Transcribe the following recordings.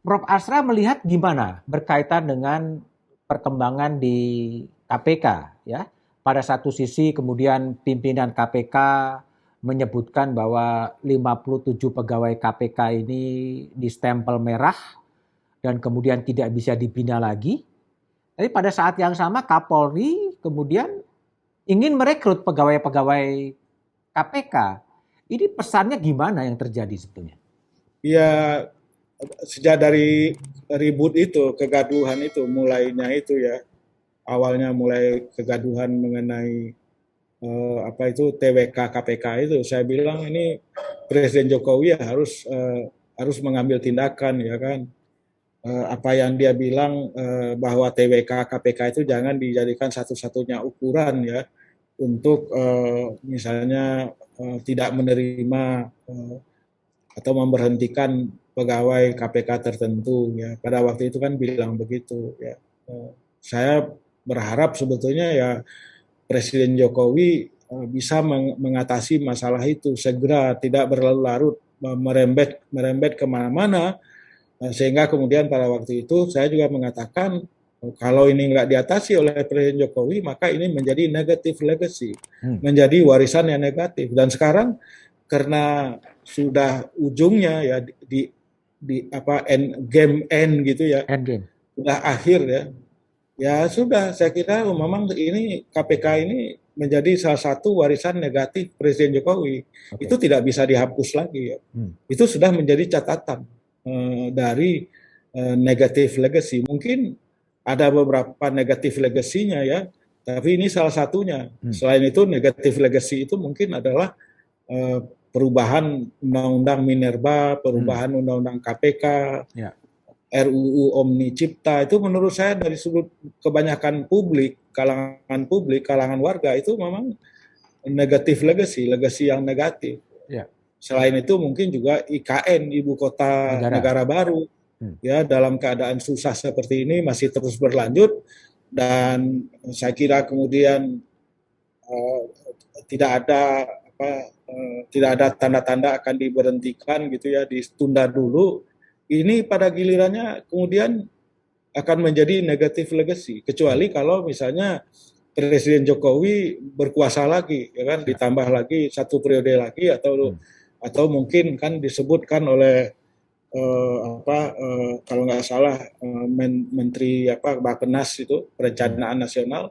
Prof. Asra melihat gimana berkaitan dengan perkembangan di KPK ya. Pada satu sisi kemudian pimpinan KPK menyebutkan bahwa 57 pegawai KPK ini distempel merah dan kemudian tidak bisa dibina lagi. Tapi pada saat yang sama Kapolri kemudian ingin merekrut pegawai-pegawai KPK. Ini pesannya gimana yang terjadi sebetulnya? Ya, sejak dari ribut itu, kegaduhan itu, mulainya itu ya, awalnya mulai kegaduhan mengenai apa itu TWK KPK itu, saya bilang ini Presiden Jokowi ya harus mengambil tindakan ya kan. Apa yang dia bilang bahwa TWK KPK itu jangan dijadikan satu-satunya ukuran ya untuk misalnya tidak menerima atau memberhentikan pegawai KPK tertentu ya. Pada waktu itu kan bilang begitu ya. Saya berharap sebetulnya ya Presiden Jokowi bisa mengatasi masalah itu segera, tidak berlarut-larut merembet kemana-mana, sehingga kemudian pada waktu itu saya juga mengatakan kalau ini nggak diatasi oleh Presiden Jokowi maka ini menjadi negative legacy, menjadi warisan yang negatif. Dan sekarang karena sudah ujungnya ya di apa end gitu ya, Endgame. sudah akhir ya. Ya sudah, saya kira memang ini KPK ini menjadi salah satu warisan negatif Presiden Jokowi. Okay. Itu tidak bisa dihapus lagi ya. Itu sudah menjadi catatan dari negative legacy. Mungkin ada beberapa negative legacy-nya ya, tapi ini salah satunya. Selain itu negative legacy itu mungkin adalah perubahan Undang-Undang Minerba, perubahan Undang-Undang KPK, yeah. RUU Omni Cipta, itu menurut saya dari sudut kebanyakan publik, kalangan warga itu memang negatif legacy yang negatif. Yeah. Selain itu mungkin juga IKN, Ibu Kota Negara Baru, ya dalam keadaan susah seperti ini masih terus berlanjut, dan saya kira kemudian tidak ada tanda-tanda akan diberhentikan gitu ya, ditunda dulu. Ini pada gilirannya kemudian akan menjadi negatif legacy, kecuali kalau misalnya Presiden Jokowi berkuasa lagi, ya kan, ditambah lagi 1 periode lagi atau mungkin kan disebutkan oleh kalau nggak salah Menteri Bappenas itu Perencanaan Nasional,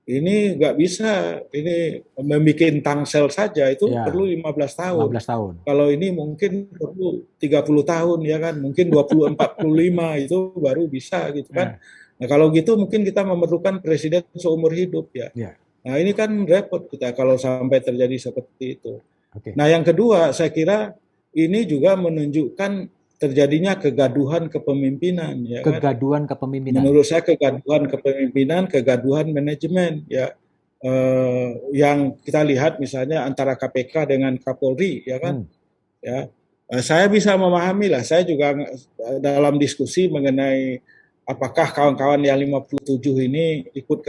ini nggak bisa, ini membuat tangsel saja itu ya, perlu 15 tahun. Kalau ini mungkin perlu 30 tahun ya kan, mungkin 20-45 itu baru bisa gitu kan. Nah kalau gitu mungkin kita memerlukan presiden seumur hidup ya. Nah ini kan repot kita kalau sampai terjadi seperti itu. Nah yang kedua saya kira ini juga menunjukkan terjadinya kegaduhan kepemimpinan ya kan? Kegaduhan kepemimpinan. Menurut saya kegaduhan kepemimpinan, kegaduhan manajemen ya, yang kita lihat misalnya antara KPK dengan Kapolri ya kan. Ya, saya bisa memahami lah, saya juga dalam diskusi mengenai apakah kawan-kawan yang 57 ini ikut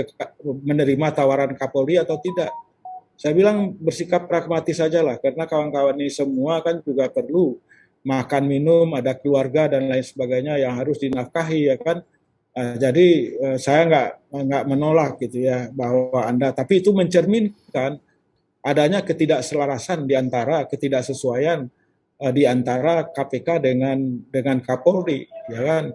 menerima tawaran Kapolri atau tidak. Saya bilang bersikap pragmatis saja lah, karena kawan-kawan ini semua kan juga perlu makan minum, ada keluarga dan lain sebagainya yang harus dinafkahi ya kan. Jadi saya nggak menolak gitu ya bahwa Anda, tapi itu mencerminkan adanya ketidakselarasan di antara ketidaksesuaian di antara KPK dengan Kapolri ya kan,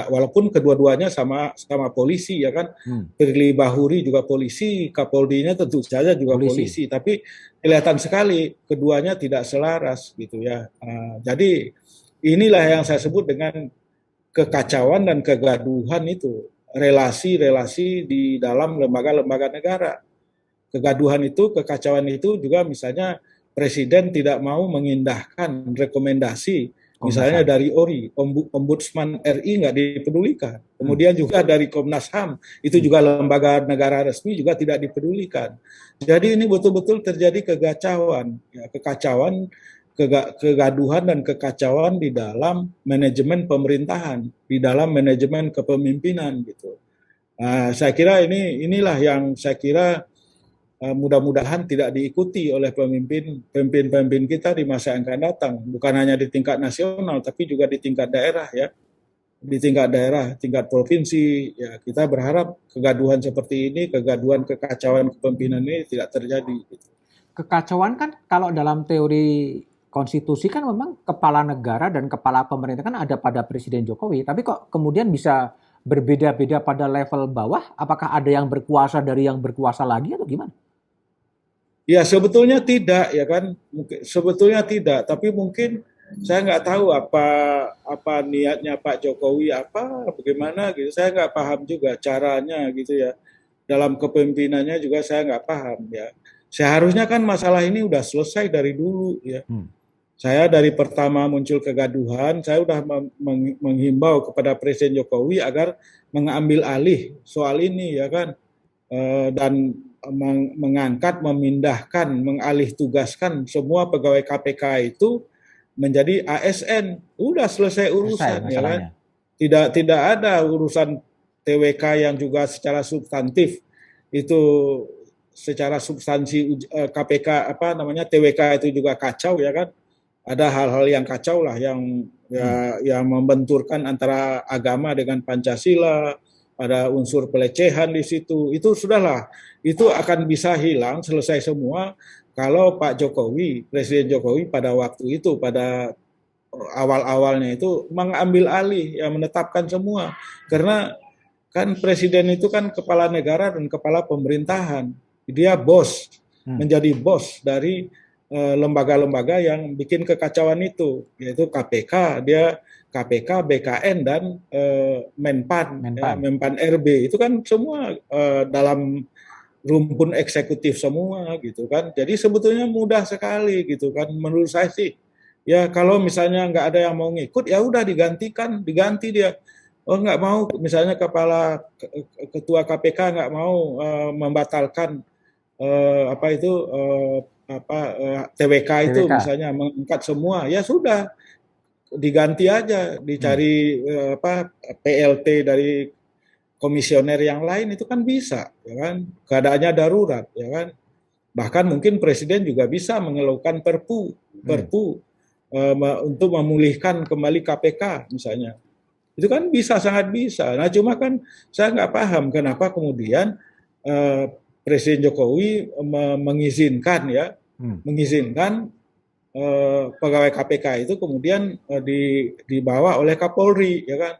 walaupun kedua-duanya sama polisi ya kan. Firly Bahuri juga polisi, Kapolrinya tentu saja juga polisi, tapi kelihatan sekali keduanya tidak selaras gitu ya. Jadi inilah yang saya sebut dengan kekacauan dan kegaduhan itu, relasi-relasi di dalam lembaga-lembaga negara. Kegaduhan itu, kekacauan itu juga misalnya Presiden tidak mau mengindahkan rekomendasi misalnya dari ORI, Ombudsman RI nggak dipedulikan. Kemudian juga dari Komnas HAM, itu juga lembaga negara resmi juga tidak dipedulikan. Jadi ini betul-betul terjadi kekacauan, ya, kegaduhan dan kekacauan di dalam manajemen pemerintahan, di dalam manajemen kepemimpinan gitu. Saya kira inilah yang saya kira mudah-mudahan tidak diikuti oleh pemimpin kita di masa yang akan datang, bukan hanya di tingkat nasional tapi juga di tingkat daerah ya. di tingkat daerah, tingkat provinsi, ya kita berharap kegaduhan seperti ini, kegaduhan kekacauan kepemimpinan ini tidak terjadi. Kekacauan kan kalau dalam teori konstitusi kan memang kepala negara dan kepala pemerintah kan ada pada Presiden Jokowi, tapi kok kemudian bisa berbeda-beda pada level bawah? Apakah ada yang berkuasa dari yang berkuasa lagi atau gimana? Ya sebetulnya tidak, ya kan, sebetulnya tidak, tapi mungkin saya nggak tahu apa niatnya Pak Jokowi, apa bagaimana gitu, saya nggak paham juga caranya gitu ya, dalam kepemimpinannya juga saya nggak paham ya. Seharusnya kan masalah ini udah selesai dari dulu ya. Saya dari pertama muncul kegaduhan, saya udah menghimbau kepada Presiden Jokowi agar mengambil alih soal ini ya kan. Dan mengangkat, memindahkan, mengalih tugaskan semua pegawai KPK itu menjadi ASN. Udah selesai urusan ya kan. Tidak ada urusan TWK yang juga secara substantif itu, secara substansi KPK TWK itu juga kacau ya kan. Ada hal-hal yang kacau lah yang yang membenturkan antara agama dengan Pancasila, ada unsur pelecehan di situ. Itu sudahlah, itu akan bisa hilang, selesai semua kalau Pak Jokowi, Presiden Jokowi pada waktu itu, pada awal-awalnya itu mengambil alih, ya menetapkan semua. Karena kan Presiden itu kan kepala negara dan kepala pemerintahan. Dia bos, menjadi bos dari lembaga-lembaga yang bikin kekacauan itu, yaitu KPK, dia KPK, BKN dan Menpan. Ya, Menpan RB itu kan semua dalam rumpun eksekutif semua gitu kan. Jadi sebetulnya mudah sekali gitu kan menurut saya sih. Ya kalau misalnya nggak ada yang mau ngikut ya udah diganti dia. Oh nggak mau, misalnya ketua KPK nggak mau membatalkan TWK itu misalnya mengangkat semua, ya sudah diganti aja, dicari PLT dari komisioner yang lain, itu kan bisa, ya kan? Keadaannya darurat, ya kan? Bahkan mungkin presiden juga bisa mengeluarkan perpu untuk memulihkan kembali KPK misalnya. Itu kan bisa, sangat bisa. Nah cuma kan saya nggak paham kenapa kemudian Presiden Jokowi mengizinkan pegawai KPK itu kemudian dibawa oleh Kapolri, ya kan?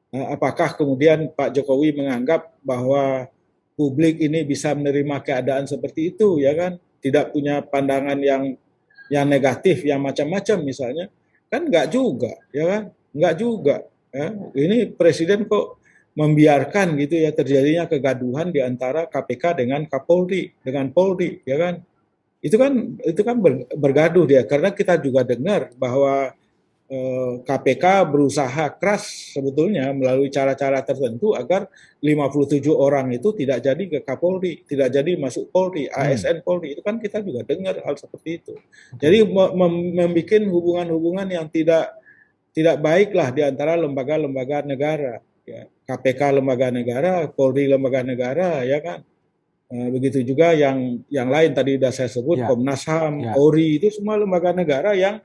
Apakah kemudian Pak Jokowi menganggap bahwa publik ini bisa menerima keadaan seperti itu, ya kan? Tidak punya pandangan yang negatif, yang macam-macam misalnya? Kan nggak juga, ya kan? Nggak juga. Ya. Ini Presiden kok membiarkan gitu ya terjadinya kegaduhan di antara KPK dengan Kapolri, dengan Polri, ya kan? Itu kan bergaduh dia, karena kita juga dengar bahwa KPK berusaha keras sebetulnya melalui cara-cara tertentu agar 57 orang itu tidak jadi ke Kapolri, tidak jadi masuk Polri, ASN Polri. Itu kan kita juga dengar hal seperti itu. Jadi membuat hubungan-hubungan yang tidak baik lah di antara lembaga-lembaga negara. Ya. KPK lembaga negara, Polri lembaga negara, ya kan. Begitu juga yang lain tadi sudah saya sebut, Komnas HAM, Polri, itu semua lembaga negara yang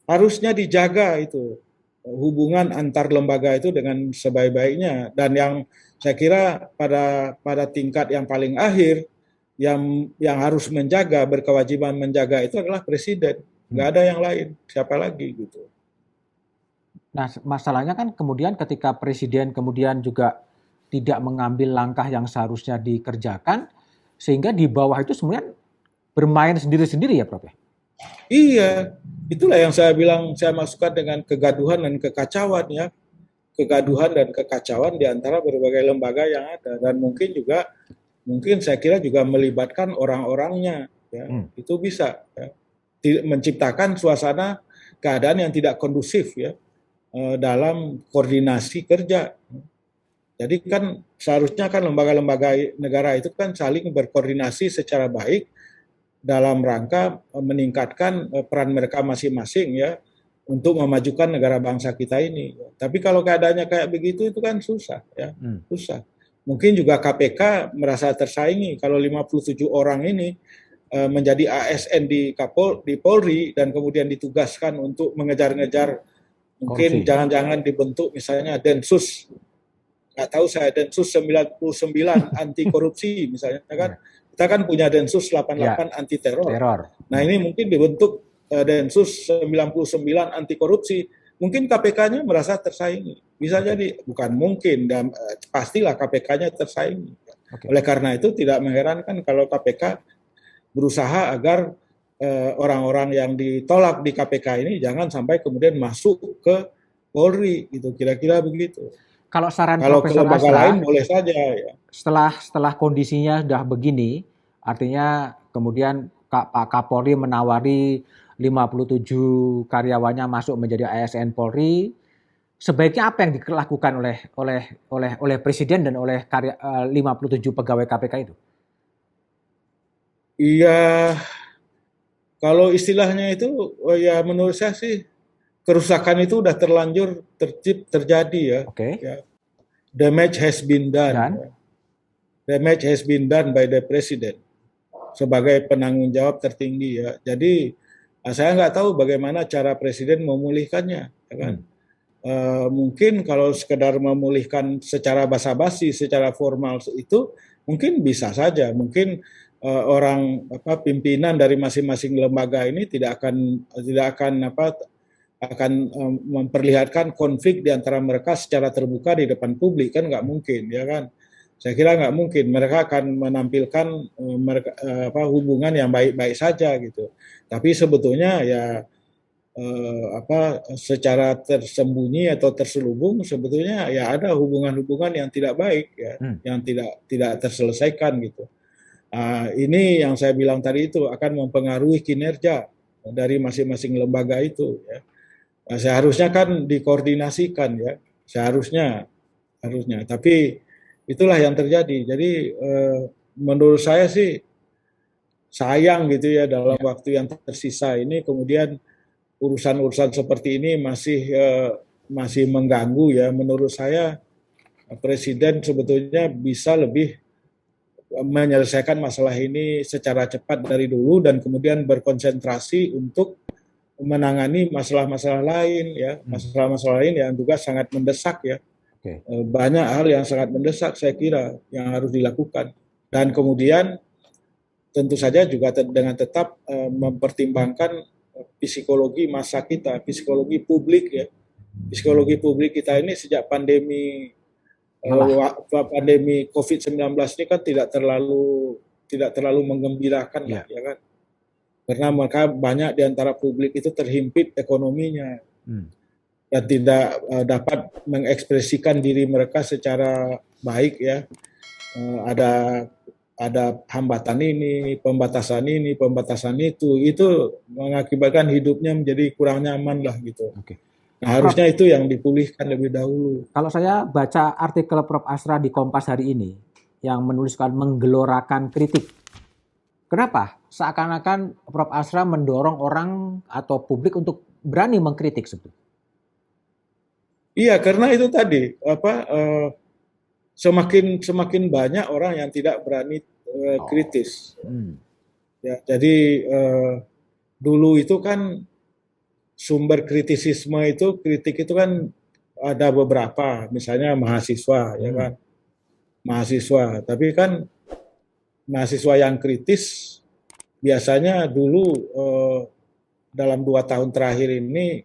harusnya dijaga itu hubungan antar lembaga itu dengan sebaik-baiknya. Dan yang saya kira pada tingkat yang paling akhir yang harus menjaga, berkewajiban menjaga itu adalah presiden. Nggak ada yang lain, siapa lagi gitu. Nah, masalahnya kan kemudian ketika presiden kemudian juga tidak mengambil langkah yang seharusnya dikerjakan, sehingga di bawah itu sebenarnya bermain sendiri-sendiri ya, Prof. Iya, itulah yang saya bilang, saya masukkan dengan kegaduhan dan kekacauan ya. Kegaduhan dan kekacauan di antara berbagai lembaga yang ada. Dan mungkin saya kira juga melibatkan orang-orangnya. Ya. Itu bisa ya. Menciptakan suasana keadaan yang tidak kondusif ya dalam koordinasi kerja. Jadi kan seharusnya kan lembaga-lembaga negara itu kan saling berkoordinasi secara baik dalam rangka meningkatkan peran mereka masing-masing ya untuk memajukan negara bangsa kita ini. Tapi kalau keadaannya kayak begitu itu kan susah ya, susah. Mungkin juga KPK merasa tersaingi kalau 57 orang ini menjadi ASN di Polri dan kemudian ditugaskan untuk mengejar-ngejar Mungkin jangan-jangan dibentuk misalnya Densus, nggak tahu saya, Densus 99 anti korupsi misalnya kan. Kita kan punya Densus 88 anti teror. Nah ini mungkin dibentuk Densus 99 anti korupsi. Mungkin KPK-nya merasa tersaingi. Bisa jadi, bukan mungkin, dan pastilah KPK-nya tersaingi. Oleh karena itu tidak mengherankan kalau KPK berusaha agar orang-orang yang ditolak di KPK ini jangan sampai kemudian masuk ke Polri, gitu. Kira-kira begitu. Kalau saran Profesor lembaga Asra, lain boleh saja ya. Setelah kondisinya sudah begini, artinya kemudian Pak Kapolri menawari 57 karyawannya masuk menjadi ASN Polri, sebaiknya apa yang dilakukan oleh Presiden dan oleh 57 pegawai KPK itu? Iya, kalau istilahnya itu, ya menurut saya sih kerusakan itu udah terlanjur terjadi ya. Ya. Damage has been done. Damage has been done by the President sebagai penanggung jawab tertinggi ya. Jadi saya nggak tahu bagaimana cara Presiden memulihkannya, ya kan? Mungkin kalau sekedar memulihkan secara basa-basi, secara formal itu mungkin bisa saja. Mungkin pimpinan dari masing-masing lembaga ini tidak akan memperlihatkan konflik di antara mereka secara terbuka di depan publik, kan nggak mungkin, ya kan? Saya kira nggak mungkin. Mereka akan menampilkan hubungan yang baik-baik saja gitu. Tapi sebetulnya ya secara tersembunyi atau terselubung sebetulnya ya ada hubungan-hubungan yang tidak baik ya, yang tidak terselesaikan gitu. Ini yang saya bilang tadi itu akan mempengaruhi kinerja dari masing-masing lembaga itu ya. Seharusnya kan dikoordinasikan ya, seharusnya. Tapi itulah yang terjadi. Jadi menurut saya sih sayang gitu ya dalam waktu yang tersisa ini kemudian urusan-urusan seperti ini masih mengganggu ya. Menurut saya Presiden sebetulnya bisa lebih menyelesaikan masalah ini secara cepat dari dulu dan kemudian berkonsentrasi untuk menangani masalah-masalah lain ya, masalah-masalah lain yang juga sangat mendesak ya. Banyak hal yang sangat mendesak saya kira yang harus dilakukan. Dan kemudian tentu saja juga dengan tetap mempertimbangkan psikologi masa kita, psikologi publik ya. Psikologi publik kita ini sejak pandemi COVID-19 ini kan tidak terlalu menggembirakan ya kan. Karena mereka banyak di antara publik itu terhimpit ekonominya dan tidak dapat mengekspresikan diri mereka secara baik ya. Ada hambatan ini, pembatasan itu mengakibatkan hidupnya menjadi kurang nyaman lah gitu. Nah, harusnya itu yang dipulihkan lebih dahulu. Kalau saya baca artikel Prof. Asra di Kompas hari ini yang menuliskan menggelorakan kritik. Kenapa? Seakan-akan Prof. Asra mendorong orang atau publik untuk berani mengkritik sebetulnya. Iya, karena itu tadi semakin banyak orang yang tidak berani kritis. Ya, jadi dulu itu kan sumber kritik itu kan ada beberapa, misalnya mahasiswa, ya kan, mahasiswa. Tapi kan mahasiswa yang kritis biasanya dulu dalam 2 tahun terakhir ini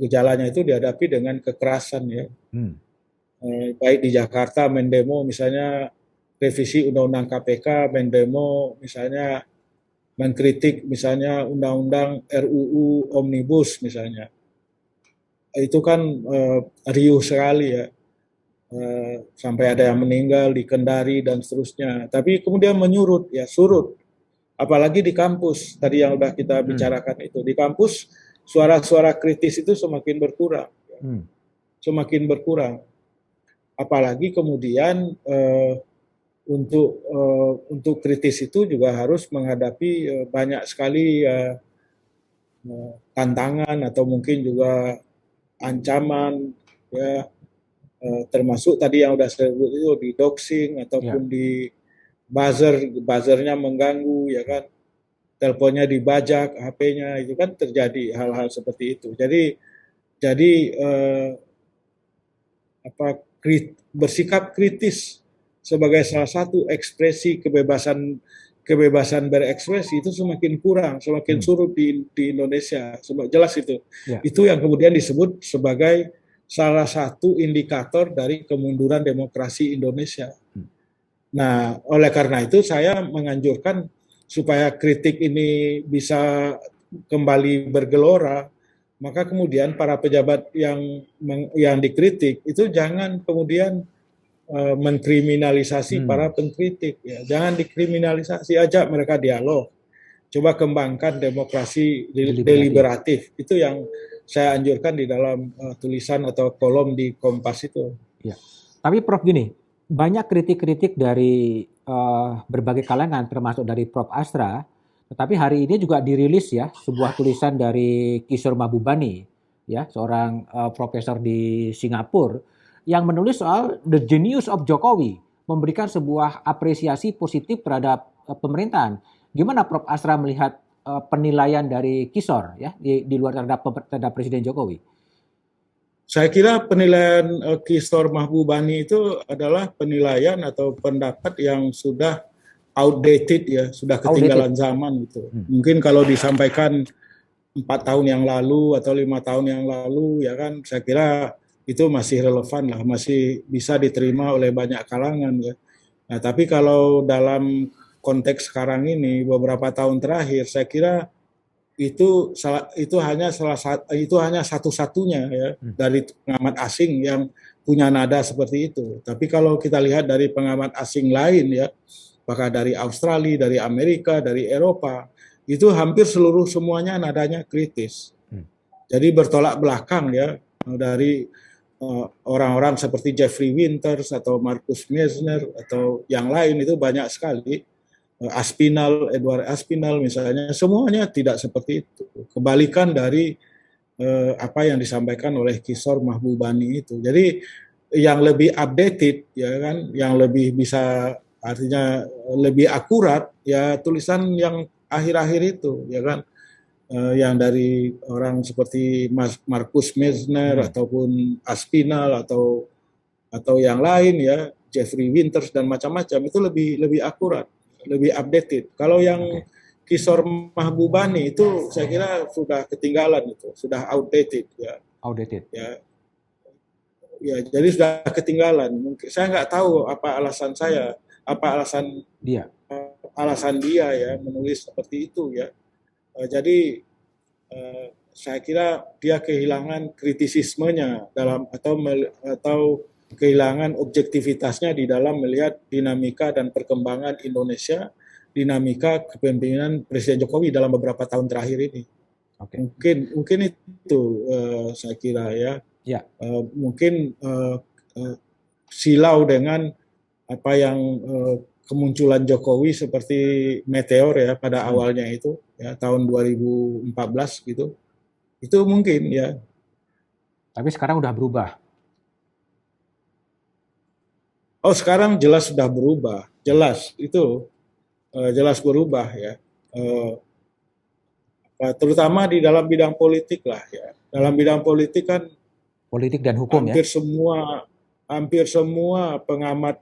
gejalanya itu dihadapi dengan kekerasan ya. Baik di Jakarta mendemo misalnya revisi undang-undang KPK, mendemo misalnya mengkritik misalnya undang-undang RUU Omnibus misalnya. Itu kan riuh sekali ya. Sampai ada yang meninggal di Kendari dan seterusnya. Tapi kemudian surut. Apalagi di kampus, tadi yang sudah kita bicarakan itu. Di kampus suara-suara kritis itu semakin berkurang. Semakin berkurang. Apalagi kemudian untuk kritis itu juga harus menghadapi banyak sekali tantangan atau mungkin juga ancaman ya, termasuk tadi yang sudah saya sebut itu di doxing ataupun di buzzernya mengganggu ya kan, teleponnya dibajak, HP-nya itu kan terjadi hal-hal seperti itu. Jadi Jadi bersikap kritis sebagai salah satu ekspresi kebebasan berekspresi itu semakin kurang, semakin surut di Indonesia. Jelas itu. Ya. Itu yang kemudian disebut sebagai salah satu indikator dari kemunduran demokrasi Indonesia. Nah, oleh karena itu saya menganjurkan supaya kritik ini bisa kembali bergelora, maka kemudian para pejabat yang dikritik itu jangan kemudian mengkriminalisasi para pengkritik, ya. Jangan dikriminalisasi, ajak mereka dialog. Coba kembangkan demokrasi deliberatif. Itu yang saya anjurkan di dalam tulisan atau kolom di Kompas itu. Ya. Tapi Prof gini, banyak kritik-kritik dari berbagai kalangan, termasuk dari Prof Astra. Tetapi hari ini juga dirilis ya sebuah tulisan dari Kishore Mahbubani, ya seorang profesor di Singapura, yang menulis soal the genius of Jokowi, memberikan sebuah apresiasi positif terhadap pemerintahan. Gimana Prof Astra melihat penilaian dari Kishore ya di luar terhadap Presiden Jokowi? Saya kira penilaian Kishore Mahbubani itu adalah penilaian atau pendapat yang sudah outdated ya, sudah ketinggalan zaman gitu. Mungkin kalau disampaikan 4 tahun yang lalu atau 5 tahun yang lalu ya kan, saya kira itu masih relevan lah, masih bisa diterima oleh banyak kalangan ya. Nah, tapi kalau dalam konteks sekarang ini beberapa tahun terakhir, saya kira itu hanya satu-satunya ya dari pengamat asing yang punya nada seperti itu. Tapi kalau kita lihat dari pengamat asing lain ya, apakah dari Australia, dari Amerika, dari Eropa, itu hampir semuanya nadanya kritis. Jadi bertolak belakang ya dari orang-orang seperti Jeffrey Winters atau Marcus Messner atau yang lain itu banyak sekali. Edward Aspinall misalnya, semuanya tidak seperti itu. Kebalikan dari apa yang disampaikan oleh Kishore Mahbubani itu. Jadi yang lebih updated ya kan, yang lebih bisa artinya lebih akurat ya tulisan yang akhir-akhir itu ya kan, yang dari orang seperti Marcus Messner ataupun Aspinall atau yang lain ya, Jeffrey Winters dan macam-macam, itu lebih akurat, lebih updated. Kalau yang Kishore Mahbubani itu saya kira sudah ketinggalan, itu sudah outdated ya. Outdated ya. Ya, jadi sudah ketinggalan. Mungkin saya nggak tahu apa alasan dia ya menulis seperti itu ya. Jadi saya kira dia kehilangan kritisismenya dalam atau kehilangan objektivitasnya di dalam melihat dinamika dan perkembangan Indonesia, dinamika kepemimpinan Presiden Jokowi dalam beberapa tahun terakhir ini. Mungkin itu saya kira ya. Mungkin silau dengan apa yang kemunculan Jokowi seperti meteor ya pada awalnya itu ya tahun 2014 gitu. Itu mungkin ya. Tapi sekarang udah berubah. Oh, sekarang jelas sudah berubah. Jelas itu jelas berubah ya. Terutama di dalam bidang politik lah ya. Dalam bidang politik kan politik dan hukum hampir semua pengamat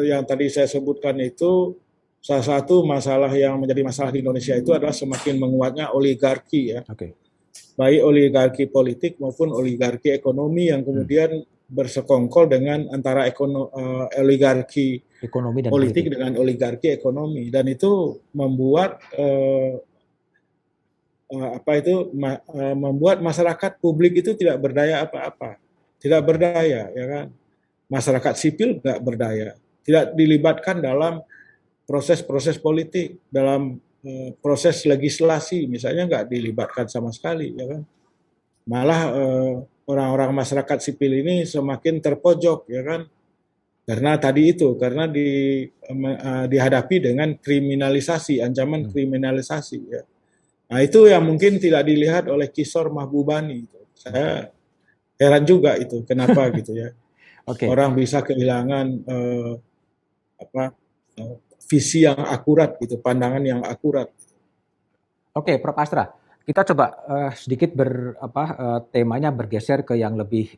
yang tadi saya sebutkan itu, salah satu masalah yang menjadi masalah di Indonesia itu adalah semakin menguatnya oligarki ya. Baik oligarki politik maupun oligarki ekonomi yang kemudian bersekongkol dengan antara oligarki ekonomi dan politik dengan oligarki ekonomi, dan itu membuat membuat masyarakat publik itu tidak berdaya apa-apa, tidak berdaya ya kan. Masyarakat sipil nggak berdaya, tidak dilibatkan dalam proses-proses politik, dalam proses legislasi misalnya nggak dilibatkan sama sekali ya kan. Malah orang-orang masyarakat sipil ini semakin terpojok ya kan, karena tadi itu, karena dihadapi dengan kriminalisasi, ancaman kriminalisasi ya. Nah itu yang mungkin tidak dilihat oleh Kishore Mahbubani. Saya heran juga itu kenapa gitu ya. Orang bisa kehilangan visi yang akurat gitu, pandangan yang akurat. Prof Astra, Kita coba sedikit temanya bergeser ke yang lebih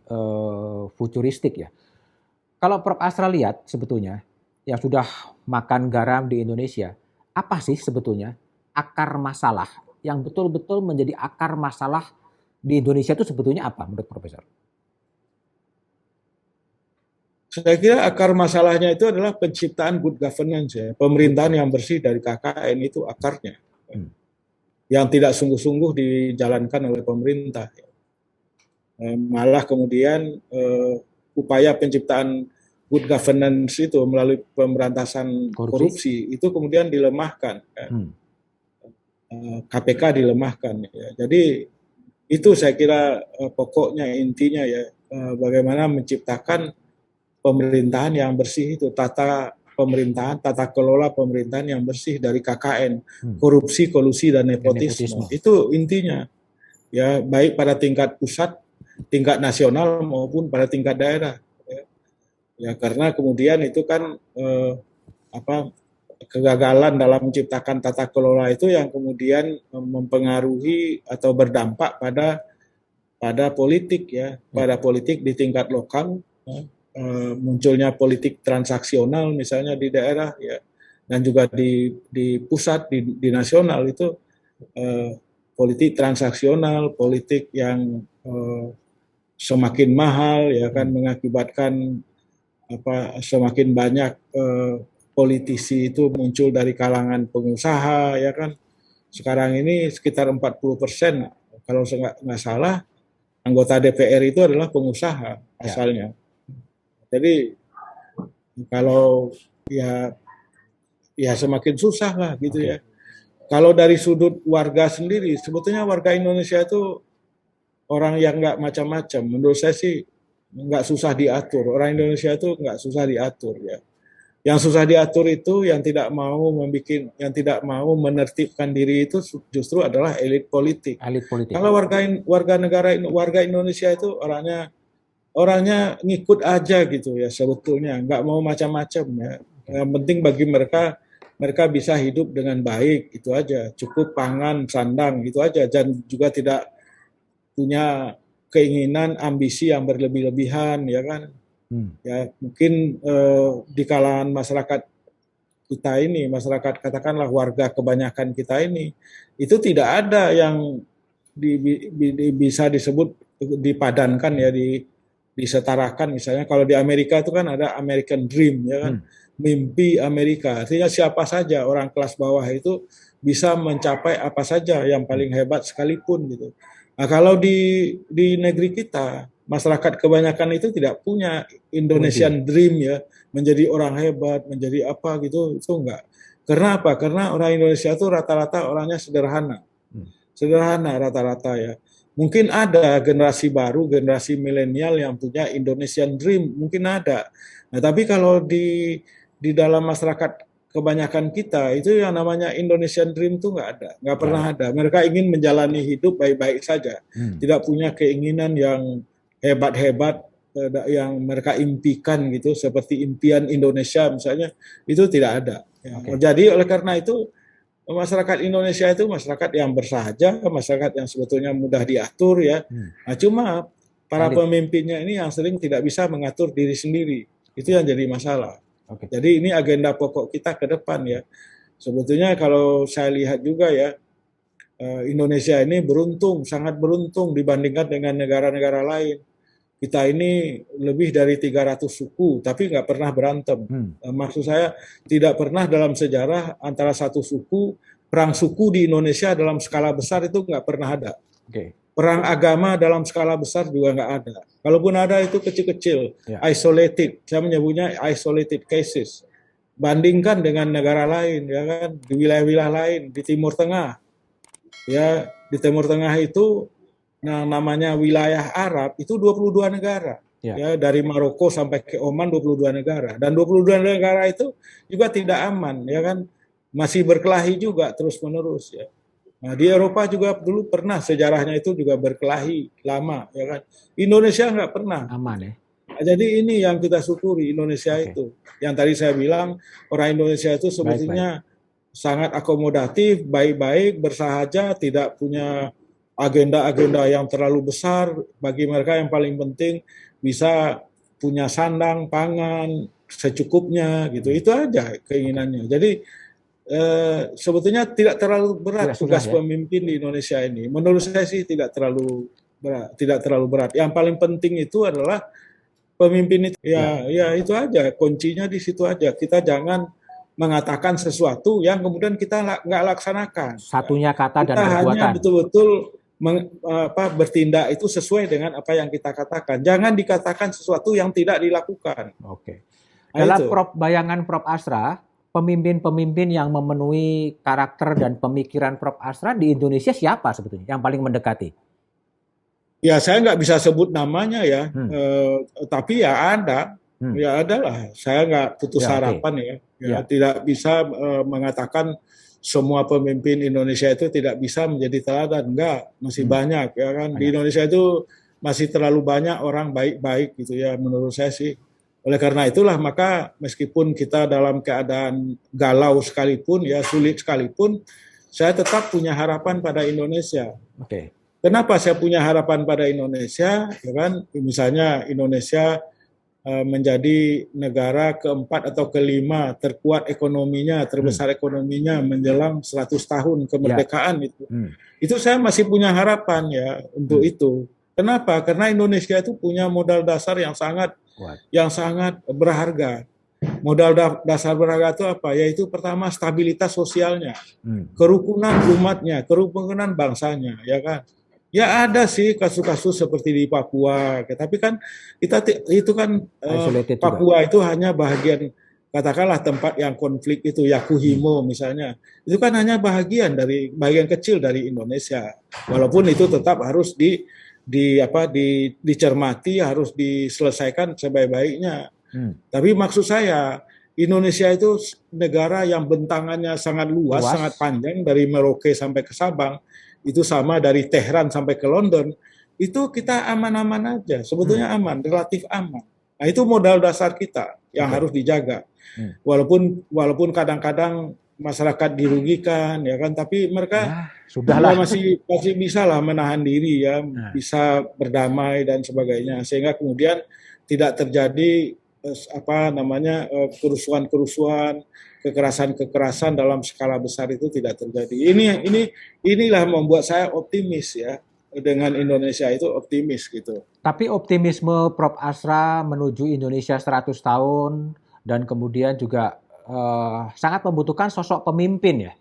futuristik ya. Kalau Prof. Asra lihat sebetulnya yang sudah makan garam di Indonesia, apa sih sebetulnya akar masalah yang betul-betul menjadi akar masalah di Indonesia itu sebetulnya apa menurut Profesor? Saya kira akar masalahnya itu adalah penciptaan good governance ya. Pemerintahan yang bersih dari KKN itu akarnya. Yang tidak sungguh-sungguh dijalankan oleh pemerintah. Malah kemudian upaya penciptaan good governance itu melalui pemberantasan korupsi itu kemudian dilemahkan. KPK dilemahkan. Ya. Jadi itu saya kira pokoknya intinya ya, bagaimana menciptakan pemerintahan yang bersih itu, tata kelola pemerintahan yang bersih dari KKN, korupsi, kolusi, dan nepotisme. Itu intinya. Ya, baik pada tingkat pusat, tingkat nasional maupun pada tingkat daerah. Ya, karena kemudian itu kan kegagalan dalam menciptakan tata kelola itu yang kemudian mempengaruhi atau berdampak pada politik ya, pada politik di tingkat lokal. Munculnya politik transaksional misalnya di daerah ya, dan juga di pusat di nasional itu politik transaksional, politik yang semakin mahal ya kan, mengakibatkan semakin banyak politisi itu muncul dari kalangan pengusaha ya kan. Sekarang ini sekitar 40% kalau nggak salah anggota DPR itu adalah pengusaha asalnya. Jadi kalau ya semakin susah lah gitu ya. Kalau dari sudut warga sendiri, sebetulnya warga Indonesia itu orang yang nggak macam-macam. Menurut saya sih nggak susah diatur. Orang Indonesia itu nggak susah diatur ya. Yang susah diatur itu yang tidak mau menertibkan diri itu justru adalah elit politik. Kalau warga Indonesia itu orangnya ngikut aja gitu ya sebetulnya, nggak mau macam-macam ya. Yang penting bagi mereka bisa hidup dengan baik, itu aja. Cukup pangan, sandang, itu aja. Dan juga tidak punya keinginan, ambisi yang berlebih-lebihan, ya kan. Ya mungkin di kalangan masyarakat kita ini, masyarakat katakanlah warga kebanyakan kita ini, itu tidak ada yang bisa disebut dipadankan ya, disetarakan. Misalnya kalau di Amerika itu kan ada American Dream ya kan, mimpi Amerika. Artinya siapa saja orang kelas bawah itu bisa mencapai apa saja yang paling hebat sekalipun gitu. Nah, kalau di negeri kita masyarakat kebanyakan itu tidak punya Indonesian Dream ya, menjadi orang hebat, menjadi apa gitu, itu enggak. Karena apa? Karena orang Indonesia itu rata-rata orangnya sederhana. Sederhana rata-rata ya. Mungkin ada generasi baru, generasi milenial yang punya Indonesian Dream, mungkin ada. Nah, tapi kalau di dalam masyarakat kebanyakan kita, itu yang namanya Indonesian Dream itu nggak pernah ada. Mereka ingin menjalani hidup baik-baik saja, tidak punya keinginan yang hebat-hebat yang mereka impikan gitu, seperti impian Indonesia misalnya, itu tidak ada. Jadi oleh karena itu, masyarakat Indonesia itu masyarakat yang bersahaja, masyarakat yang sebetulnya mudah diatur ya. Nah, cuma para pemimpinnya ini yang sering tidak bisa mengatur diri sendiri. Itu yang jadi masalah. Jadi ini agenda pokok kita ke depan ya. Sebetulnya kalau saya lihat juga ya, Indonesia ini beruntung, sangat beruntung dibandingkan dengan negara-negara lain. Kita ini lebih dari 300 suku, tapi nggak pernah berantem. Maksud saya, tidak pernah dalam sejarah antara satu suku, perang suku di Indonesia dalam skala besar itu nggak pernah ada. Perang agama dalam skala besar juga nggak ada. Kalaupun ada itu kecil-kecil, isolated. Saya menyebutnya isolated cases. Bandingkan dengan negara lain, ya kan, di wilayah-wilayah lain, di Timur Tengah. Ya, di Timur Tengah itu, nah, namanya wilayah Arab itu 22 negara. Ya, dari Maroko sampai ke Oman 22 negara. Dan 22 negara itu juga tidak aman, ya kan? Masih berkelahi juga terus-menerus ya. Nah, di Eropa juga dulu pernah sejarahnya itu juga berkelahi lama, ya kan? Indonesia nggak pernah. Aman ya. Nah, jadi ini yang kita syukuri Indonesia itu. Yang tadi saya bilang, orang Indonesia itu sebetulnya sangat akomodatif, baik-baik, bersahaja, tidak punya agenda-agenda yang terlalu besar. Bagi mereka yang paling penting bisa punya sandang, pangan secukupnya gitu. Itu aja keinginannya. Jadi sebetulnya tidak terlalu berat tugas pemimpin di Indonesia ini. Menurut saya sih tidak terlalu berat, tidak terlalu berat. Yang paling penting itu adalah pemimpin itu ya itu aja, kuncinya di situ aja. Kita jangan mengatakan sesuatu yang kemudian kita nggak laksanakan. Satunya kata dan kita perbuatan. Hanya betul-betul bertindak itu sesuai dengan apa yang kita katakan. Jangan dikatakan sesuatu yang tidak dilakukan. Oke. Dalam bayangan Prof. Asra, pemimpin-pemimpin yang memenuhi karakter dan pemikiran Prof. Asra di Indonesia siapa sebetulnya yang paling mendekati? Ya saya nggak bisa sebut namanya ya, tapi ya ada. Ya adalah, saya nggak putus harapan ya. Tidak bisa mengatakan semua pemimpin Indonesia itu tidak bisa menjadi teladan, enggak, masih banyak ya kan. Di Indonesia itu masih terlalu banyak orang baik-baik gitu ya menurut saya sih. Oleh karena itulah maka meskipun kita dalam keadaan galau sekalipun ya, sulit sekalipun, saya tetap punya harapan pada Indonesia. Oke. Kenapa saya punya harapan pada Indonesia? Ya kan, misalnya Indonesia menjadi negara keempat atau kelima terkuat ekonominya, terbesar ekonominya menjelang 100 tahun kemerdekaan itu. Itu saya masih punya harapan ya untuk itu. Kenapa? Karena Indonesia itu punya modal dasar yang sangat berharga. Modal dasar berharga itu apa? Yaitu pertama stabilitas sosialnya, kerukunan umatnya, kerukunan bangsanya, ya kan? Ya ada sih kasus-kasus seperti di Papua, tapi kan itu kan Papua itu hanya bagian, katakanlah tempat yang konflik itu, Yakuhimo misalnya, itu kan hanya bagian kecil dari Indonesia, walaupun itu tetap harus dicermati, harus diselesaikan sebaik-baiknya. Tapi maksud saya Indonesia itu negara yang bentangannya sangat luas, sangat panjang dari Merauke sampai ke Sabang. Itu sama dari Tehran sampai ke London, itu kita aman-aman aja, sebetulnya aman, relatif aman. Nah itu modal dasar kita yang harus dijaga. Walaupun kadang-kadang masyarakat dirugikan, ya kan, tapi mereka masih bisa lah menahan diri ya, bisa berdamai dan sebagainya, sehingga kemudian tidak terjadi kerusuhan-kerusuhan, kekerasan-kekerasan dalam skala besar itu tidak terjadi. Inilah membuat saya optimis ya, dengan Indonesia itu optimis gitu. Tapi optimisme Prof. Asra menuju Indonesia 100 tahun dan kemudian juga sangat membutuhkan sosok pemimpin ya.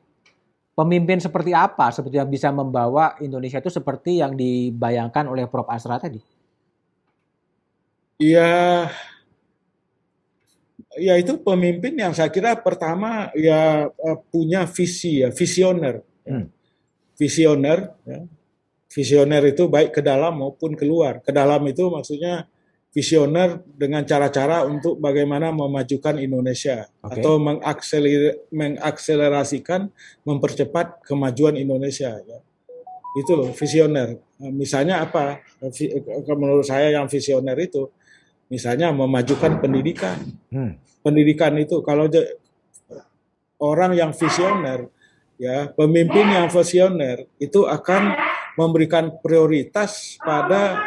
Pemimpin seperti apa sebetulnya bisa membawa Indonesia itu seperti yang dibayangkan oleh Prof. Asra tadi? Ya itu pemimpin yang saya kira pertama ya punya visi ya, visioner. Visioner ya. Visioner itu baik ke dalam maupun keluar. Ke dalam itu maksudnya visioner dengan cara-cara untuk bagaimana memajukan Indonesia atau mengakselerasikan, mempercepat kemajuan Indonesia ya. Itu visioner. Misalnya apa? Menurut saya yang visioner itu misalnya memajukan pendidikan. Pendidikan itu kalau orang yang visioner, ya pemimpin yang visioner itu akan memberikan prioritas pada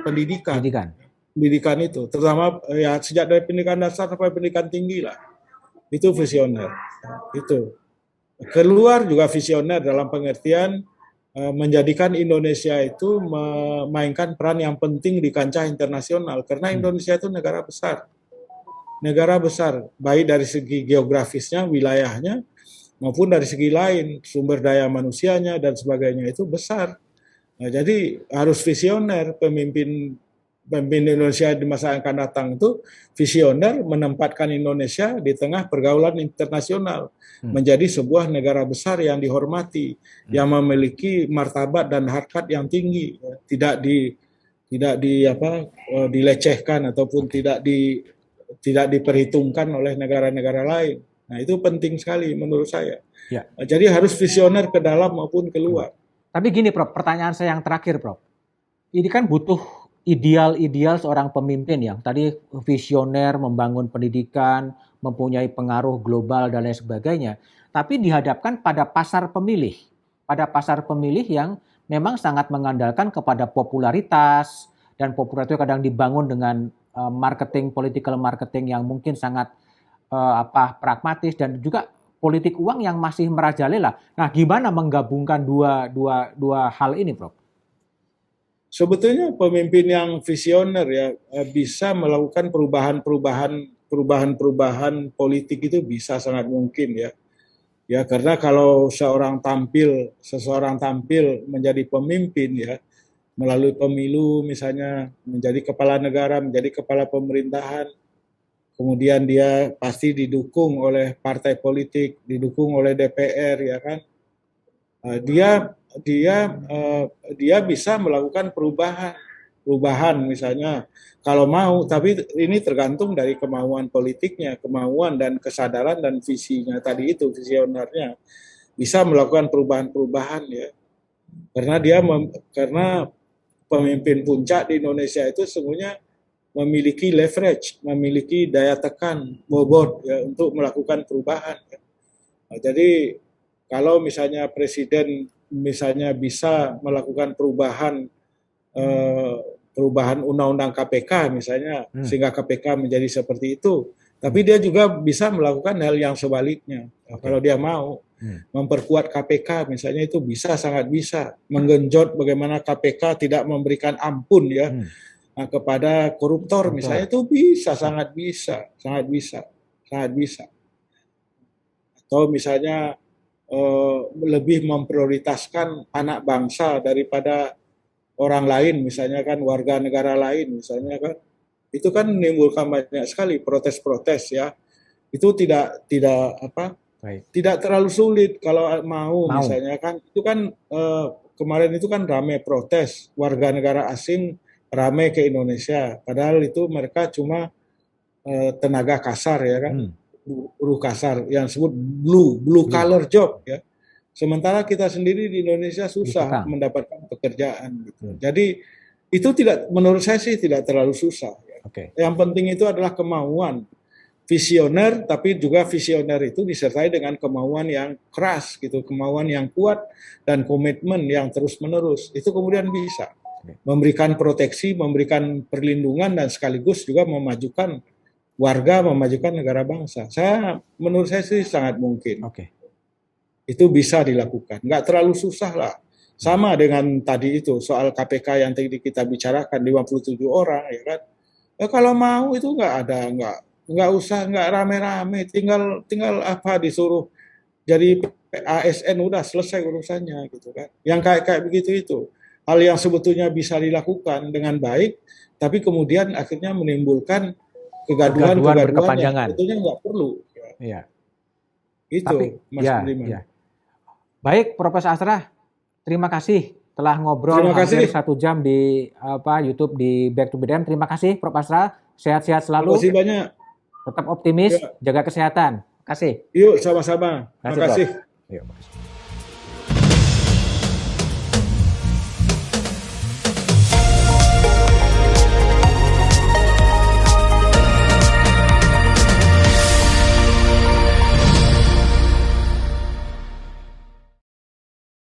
pendidikan. Pendidikan itu, terutama ya sejak dari pendidikan dasar sampai pendidikan tinggi lah. Itu visioner. Itu. Keluar juga visioner dalam pengertian menjadikan Indonesia itu memainkan peran yang penting di kancah internasional, karena Indonesia itu negara besar, baik dari segi geografisnya, wilayahnya, maupun dari segi lain, sumber daya manusianya dan sebagainya itu besar. Nah, jadi harus visioner pemimpin Indonesia di masa yang akan datang itu visioner, menempatkan Indonesia di tengah pergaulan internasional, menjadi sebuah negara besar yang dihormati, yang memiliki martabat dan harkat yang tinggi, tidak dilecehkan ataupun tidak diperhitungkan oleh negara-negara lain. Nah, itu penting sekali menurut saya. Ya. Jadi harus visioner ke dalam maupun keluar. Tapi gini, Prof, pertanyaan saya yang terakhir, Prof. Ini kan butuh ideal-ideal seorang pemimpin yang tadi visioner, membangun pendidikan, mempunyai pengaruh global dan lain sebagainya. Tapi dihadapkan pada pasar pemilih. pada pasar pemilih yang memang sangat mengandalkan kepada popularitas, dan popularitas itu kadang dibangun dengan marketing, political marketing yang mungkin sangat pragmatis, dan juga politik uang yang masih merajalela. Nah, gimana menggabungkan dua hal ini, Prof? Sebetulnya pemimpin yang visioner ya bisa melakukan perubahan politik itu bisa sangat mungkin ya. Ya, karena kalau seseorang tampil menjadi pemimpin ya, melalui pemilu misalnya, menjadi kepala negara, menjadi kepala pemerintahan, kemudian dia pasti didukung oleh partai politik, didukung oleh DPR ya kan. Dia bisa melakukan perubahan misalnya kalau mau, tapi ini tergantung dari kemauan politiknya, kemauan dan kesadaran dan visinya tadi itu, visionernya bisa melakukan perubahan-perubahan ya. Karena pemimpin puncak di Indonesia itu sesungguhnya memiliki leverage, memiliki daya tekan, bobot ya untuk melakukan perubahan. Ya. Nah, jadi kalau misalnya presiden misalnya bisa melakukan perubahan undang-undang KPK misalnya, sehingga KPK menjadi seperti itu, tapi dia juga bisa melakukan hal yang sebaliknya. Kalau dia mau memperkuat KPK misalnya, itu sangat bisa menggenjot bagaimana KPK tidak memberikan ampun ya kepada koruptor misalnya, itu sangat bisa. Atau misalnya lebih memprioritaskan anak bangsa daripada orang lain, misalnya kan warga negara lain, misalnya kan itu kan menimbulkan banyak sekali protes-protes ya. Itu tidak terlalu sulit kalau mau. Misalnya kan itu kan kemarin itu kan ramai protes warga negara asing ramai ke Indonesia, padahal itu mereka cuma tenaga kasar ya kan. Buruh kasar yang disebut blue collar job ya. Sementara kita sendiri di Indonesia susah mendapatkan pekerjaan gitu. Jadi itu menurut saya sih tidak terlalu susah ya. Yang penting itu adalah kemauan visioner, tapi juga visioner itu disertai dengan kemauan yang keras gitu, kemauan yang kuat dan komitmen yang terus-menerus. Itu kemudian bisa memberikan proteksi, memberikan perlindungan, dan sekaligus juga memajukan warga, memajukan negara bangsa. Menurut saya sih sangat mungkin. Itu bisa dilakukan. Nggak terlalu susah lah. Sama dengan tadi itu, soal KPK yang tadi kita bicarakan, 57 orang, ya kan. Ya, kalau mau itu nggak usah, nggak rame-rame. Tinggal disuruh jadi ASN, udah selesai urusannya, gitu kan. Yang kayak begitu itu. Hal yang sebetulnya bisa dilakukan dengan baik, tapi kemudian akhirnya menimbulkan kegaduhan berkepanjangan. Sebetulnya nggak perlu. Iya. Itu, Mas Budiman. Ya. Baik, Profesor Asrah, terima kasih telah ngobrol hampir 1 jam di YouTube di Back to BDM. Terima kasih, Prof. Asrah. Sehat-sehat selalu. Terima kasih banyak. Tetap optimis, jaga kesehatan. Terima kasih. Yuk, sama-sama. Terima kasih. Yuk.